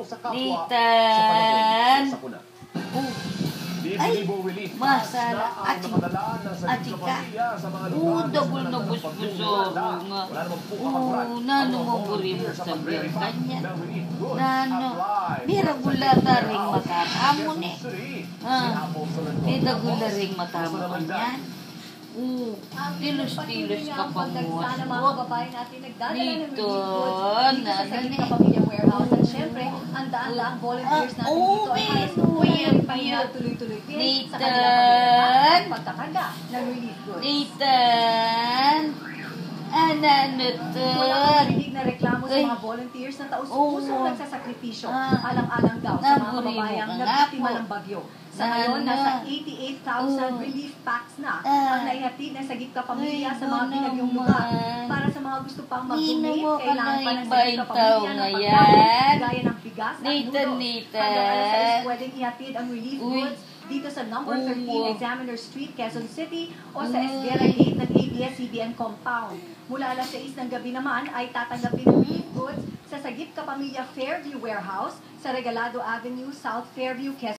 sa kapwa Nathan. sa sakuna. Ay, masala. Atika. Double na busbusoro nga. Nano mo buri mo sabihan kanya. Nano, mira gula taring matamo ni. Mira gula ring matamo kanyan. Tilos-tilos ka pa mo. Sana mga babae natin nagdadala ng relief Dito, goods dito sa Sagip Kapamilya Warehouse. At syempre, ang daan-daang volunteers natin dito ay halos tuloy-tuloy din sa kanilang pagkakarga ng relief goods. Nathan! Marinig na reklamo sa mga volunteers na taus-pusong nagsasakripisyo alang-alang daw sa mga kababayang nabiktima ng bagyo. Sa ngayon, nasa 88,000 relief packs na ang naihatid ng Sagip Kapamilya sa mga pinagyong lugar. Para sa mga gusto pang mag-donate, kailangan pa ng Sagip Kapamilya ng pagkain, gaya ng bigas at nudo. Hanggang alas 6, pwedeng ihatid ang relief goods dito sa number 13 Examiner Street, Quezon City o sa Esguerra Gate ng ABS-CBN Compound. Mula alas 6 ng gabi naman ay tatanggapin ang relief goods sa Sagip Kapamilya Fairview Warehouse sa Regalado Avenue, South Fairview, Quezon